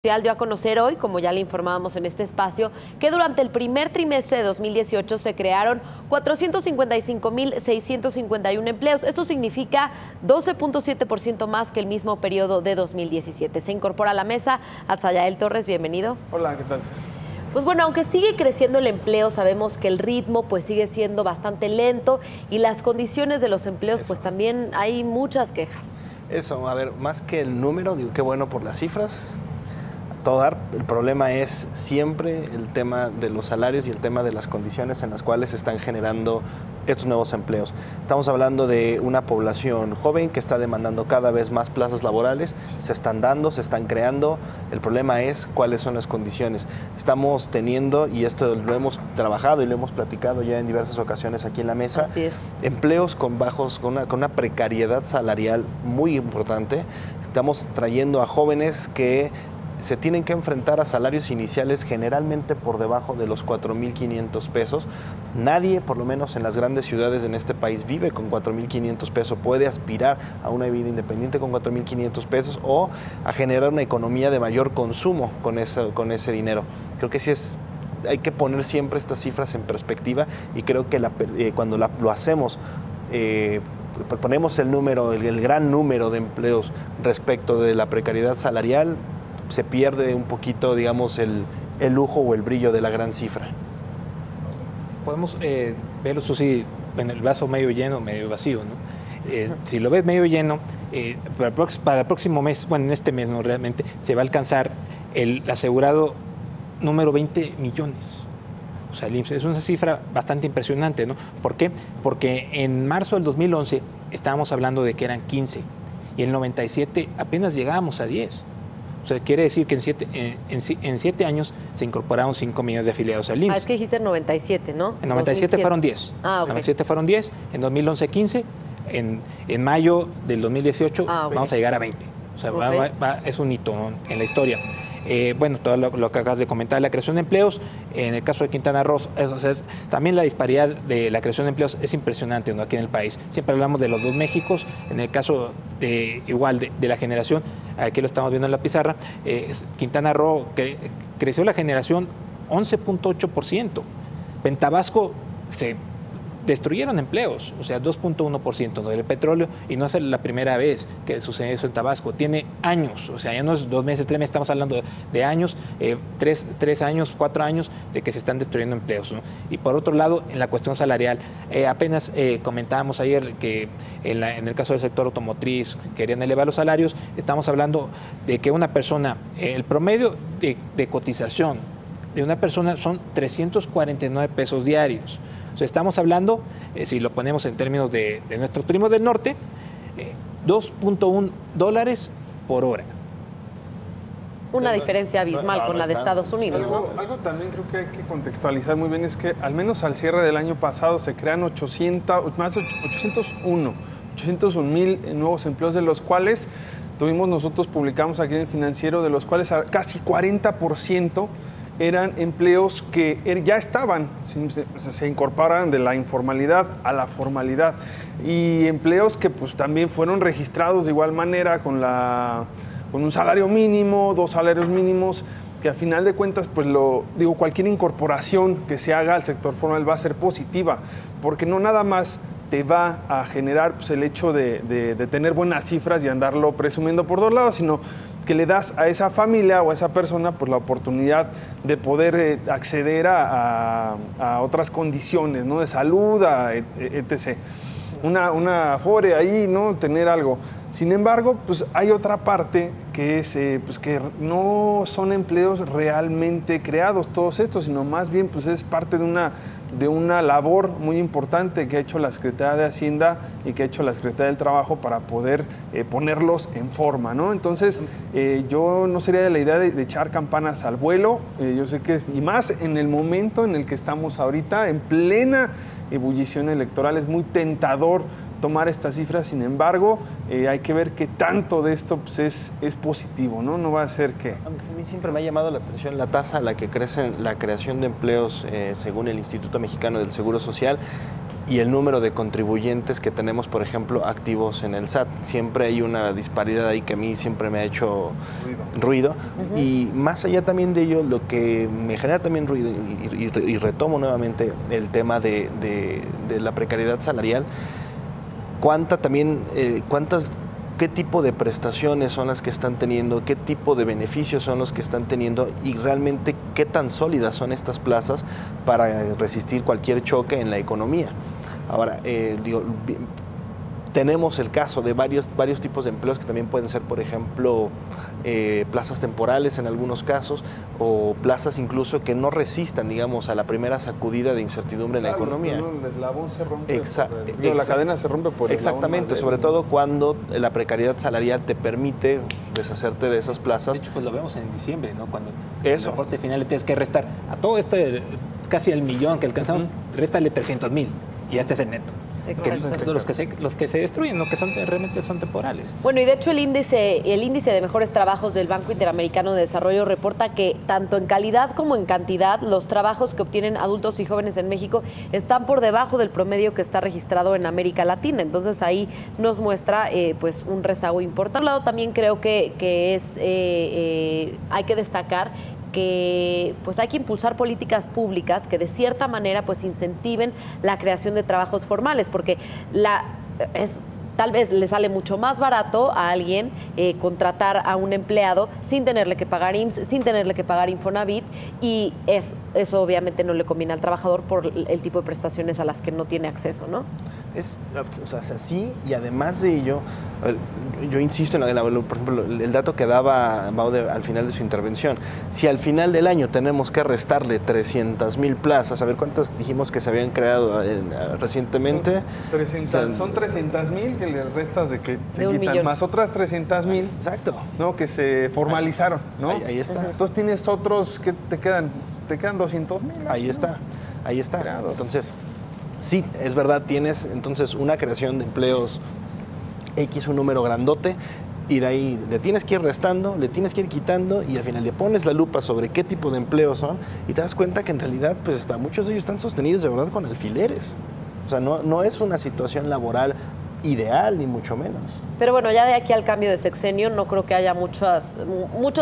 Dio a conocer hoy, como ya le informábamos en este espacio, que durante el primer trimestre de 2018 se crearon 455.651 empleos. Esto significa 12.7% más que el mismo periodo de 2017. Se incorpora a la mesa Atzayael Torres, bienvenido. Hola, ¿qué tal? Pues bueno, aunque sigue creciendo el empleo, sabemos que el ritmo pues sigue siendo bastante lento y las condiciones de los empleos pues también hay muchas quejas. Eso, a ver, más que el número, digo, qué bueno por las cifras. El problema es siempre el tema de los salarios y el tema de las condiciones en las cuales se están generando estos nuevos empleos. Estamos hablando de una población joven que está demandando cada vez más plazas laborales, se están dando, se están creando. El problema es cuáles son las condiciones. Estamos teniendo, y esto lo hemos trabajado y lo hemos platicado ya en diversas ocasiones aquí en la mesa, empleos con una precariedad salarial muy importante. Estamos trayendo a jóvenes que se tienen que enfrentar a salarios iniciales generalmente por debajo de los 4.500 pesos. Nadie, por lo menos en las grandes ciudades en este país, vive con 4.500 pesos, puede aspirar a una vida independiente con 4.500 pesos o a generar una economía de mayor consumo con ese dinero. Creo que sí hay que poner siempre estas cifras en perspectiva y creo que cuando lo hacemos, ponemos el gran número de empleos respecto de la precariedad salarial, se pierde un poquito, digamos, el lujo o el brillo de la gran cifra. Podemos verlo, sí, en el vaso medio lleno o medio vacío, ¿no? Si lo ves medio lleno, para el próximo mes, bueno, en este mes no realmente, se va a alcanzar el asegurado número 20 millones. O sea, el IMSS es una cifra bastante impresionante, ¿no? ¿Por qué? Porque en marzo del 2011 estábamos hablando de que eran 15 y en el 97 apenas llegábamos a 10. O sea, quiere decir que en 7 años se incorporaron 5 millones de afiliados al IMSS. Es que dijiste en 97, ¿no? En 97 fueron 10. Ah, ok. En 97 fueron 10, en 2011 15, en mayo del 2018 vamos a llegar a 20. O sea, es un hito, ¿no?, en la historia. Bueno, todo lo que acabas de comentar, la creación de empleos, en el caso de Quintana Roo, también la disparidad de la creación de empleos es impresionante, ¿no?, aquí en el país. Siempre hablamos de los dos Méxicos, en el caso de la generación, aquí lo estamos viendo en la pizarra, Quintana Roo creció la generación 11.8%, en Tabasco se destruyeron empleos, o sea, 2.1%, ¿no?, del petróleo, y no es la primera vez que sucede eso en Tabasco, tiene años, o sea, ya no es 2 meses, 3 meses, estamos hablando de años, 3 años, 4 años de que se están destruyendo empleos, ¿no? Y por otro lado, en la cuestión salarial, apenas comentábamos ayer que en el caso del sector automotriz querían elevar los salarios, estamos hablando de que una persona, el promedio de cotización de una persona son 349 pesos diarios. O sea, estamos hablando, si lo ponemos en términos de nuestros primos del norte, $2.1 por hora. Una diferencia abismal con la de Estados Unidos, ¿no? Algo también creo que hay que contextualizar muy bien es que al menos al cierre del año pasado se crean 801,000 nuevos empleos, de los cuales publicamos aquí en el Financiero, de los cuales casi 40% eran empleos que ya estaban, se incorporaban de la informalidad a la formalidad, y empleos que pues también fueron registrados de igual manera con un salario mínimo, 2 salarios mínimos, que a final de cuentas, pues cualquier incorporación que se haga al sector formal va a ser positiva, porque no nada más te va a generar pues, el hecho de tener buenas cifras y andarlo presumiendo por 2 lados, sino que le das a esa familia o a esa persona pues, la oportunidad de poder acceder a otras condiciones, ¿no?, de salud, etc. Una afore ahí, ¿no?, tener algo. Sin embargo, pues hay otra parte que es pues, que no son empleos realmente creados todos estos, sino más bien pues, es parte de una labor muy importante que ha hecho la Secretaría de Hacienda y que ha hecho la Secretaría del Trabajo para poder ponerlos en forma, ¿no? Entonces, yo no sería de la idea de echar campanas al vuelo. Yo sé que y más en el momento en el que estamos ahorita, en plena ebullición electoral, es muy tentador tomar estas cifras. Sin embargo, hay que ver qué tanto de esto pues, es positivo, ¿no? No va a ser que... A mí siempre me ha llamado la atención la tasa a la que crece la creación de empleos según el Instituto Mexicano del Seguro Social. y el número de contribuyentes que tenemos, por ejemplo, activos en el SAT. Siempre hay una disparidad ahí que a mí siempre me ha hecho ruido. Y más allá también de ello, lo que me genera también ruido, y retomo nuevamente el tema de la precariedad salarial, qué tipo de prestaciones son las que están teniendo, qué tipo de beneficios son los que están teniendo y realmente qué tan sólidas son estas plazas para resistir cualquier choque en la economía. Ahora, tenemos el caso de varios tipos de empleos que también pueden ser, por ejemplo, plazas temporales en algunos casos, o plazas incluso que no resistan, digamos, a la primera sacudida de incertidumbre en la economía. El eslabón se rompe, la cadena se rompe por el exactamente, sobre todo cuando la precariedad salarial te permite deshacerte de esas plazas. De hecho, pues lo vemos en diciembre, ¿no? Cuando el reporte final le tienes que restar a todo esto, casi el millón que alcanzamos, réstale 300,000 y ya este es el neto. Los que se destruyen, que realmente son temporales. Bueno, y de hecho el índice de mejores trabajos del Banco Interamericano de Desarrollo reporta que tanto en calidad como en cantidad los trabajos que obtienen adultos y jóvenes en México están por debajo del promedio que está registrado en América Latina. Entonces ahí nos muestra pues un rezago importante. Por un lado también creo que hay que destacar que pues hay que impulsar políticas públicas que de cierta manera pues incentiven la creación de trabajos formales, porque tal vez le sale mucho más barato a alguien contratar a un empleado sin tenerle que pagar IMSS, sin tenerle que pagar Infonavit, y eso obviamente no le conviene al trabajador por el tipo de prestaciones a las que no tiene acceso, ¿no? Sí, y además de ello, yo insisto en por ejemplo, el dato que daba Baude al final de su intervención. Si al final del año tenemos que restarle 300,000 plazas, a ver cuántas dijimos que se habían creado recientemente. Son 300,000 que le restas de que se quitan, 1,000,000. Más otras 300,000. Exacto. ¿No? Que se formalizaron, ¿no? Ahí está. Entonces tienes otros que te quedan 200,000. Ahí está. Claro. Entonces, sí, es verdad, tienes entonces una creación de empleos X, un número grandote, y de ahí le tienes que ir restando, le tienes que ir quitando, y al final le pones la lupa sobre qué tipo de empleos son, y te das cuenta que en realidad pues muchos de ellos están sostenidos de verdad con alfileres. O sea, no es una situación laboral ideal, ni mucho menos. Pero bueno, ya de aquí al cambio de sexenio no creo que haya muchos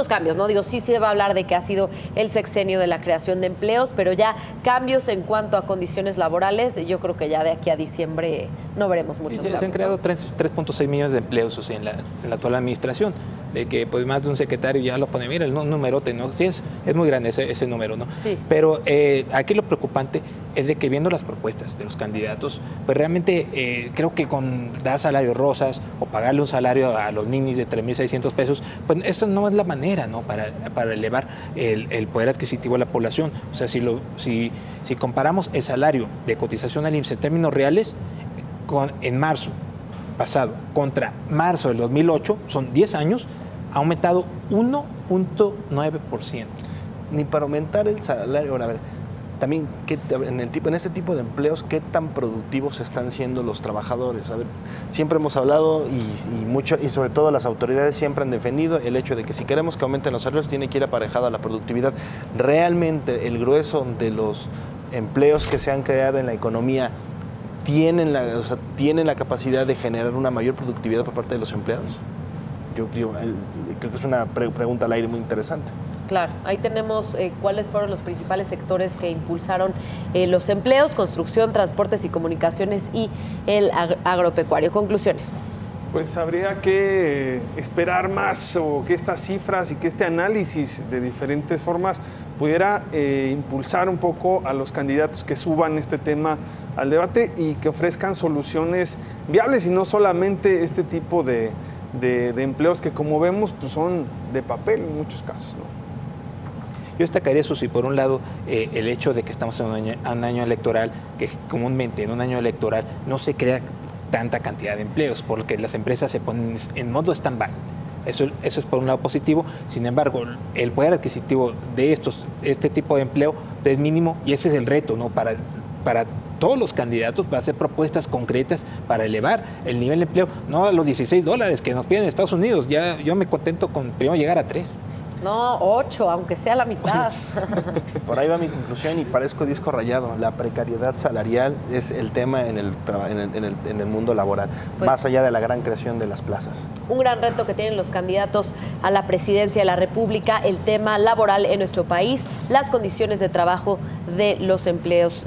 cambios, ¿no? Digo, sí se va a hablar de que ha sido el sexenio de la creación de empleos, pero ya cambios en cuanto a condiciones laborales, yo creo que ya de aquí a diciembre no veremos muchos cambios. Se han creado 3.6 millones de empleos, o sea, en la actual administración, de que pues más de un secretario ya lo pone, mira, el numerote, ¿no? Sí, es muy grande ese número, ¿no? Sí. Pero aquí lo preocupante es de que viendo las propuestas de los candidatos, pues realmente creo que con dar salarios rosas o pagarle un salario a los ninis de 3,600 pesos, pues esto no es la manera, ¿no? Para elevar el poder adquisitivo de la población. O sea, si comparamos el salario de cotización al IMSS en términos reales, en marzo pasado contra marzo del 2008, son 10 años, ha aumentado 1.9%. Ni para aumentar el salario. Ahora, a ver, también en este tipo de empleos, ¿qué tan productivos están siendo los trabajadores? A ver, siempre hemos hablado y sobre todo las autoridades siempre han defendido el hecho de que si queremos que aumenten los salarios tiene que ir aparejado a la productividad. Realmente el grueso de los empleos que se han creado en la economía tienen la capacidad de generar una mayor productividad por parte de los empleados. Yo creo que es una pregunta al aire muy interesante. Claro, ahí tenemos cuáles fueron los principales sectores que impulsaron los empleos: construcción, transportes y comunicaciones, y el agropecuario. Conclusiones. Pues habría que esperar más, o que estas cifras y que este análisis de diferentes formas pudiera impulsar un poco a los candidatos que suban este tema al debate y que ofrezcan soluciones viables, y no solamente este tipo de empleos que, como vemos, pues son de papel en muchos casos, ¿no? Yo destacaría eso, sí, por un lado, el hecho de que estamos en un año electoral, que comúnmente en un año electoral no se crea tanta cantidad de empleos, porque las empresas se ponen en modo stand-by. Eso es por un lado positivo. Sin embargo, el poder adquisitivo de este tipo de empleo es mínimo, y ese es el reto, ¿no? Para todos los candidatos, para hacer propuestas concretas para elevar el nivel de empleo, no a los $16 que nos piden en Estados Unidos. Ya yo me contento con primero llegar a 3. No, 8, aunque sea la mitad. Por ahí va mi conclusión y parezco disco rayado. La precariedad salarial es el tema en el mundo laboral, pues, más allá de la gran creación de las plazas. Un gran reto que tienen los candidatos a la presidencia de la República, el tema laboral en nuestro país, las condiciones de trabajo de los empleados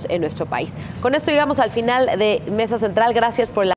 en nuestro país. Con esto llegamos al final de Mesa Central. Gracias por el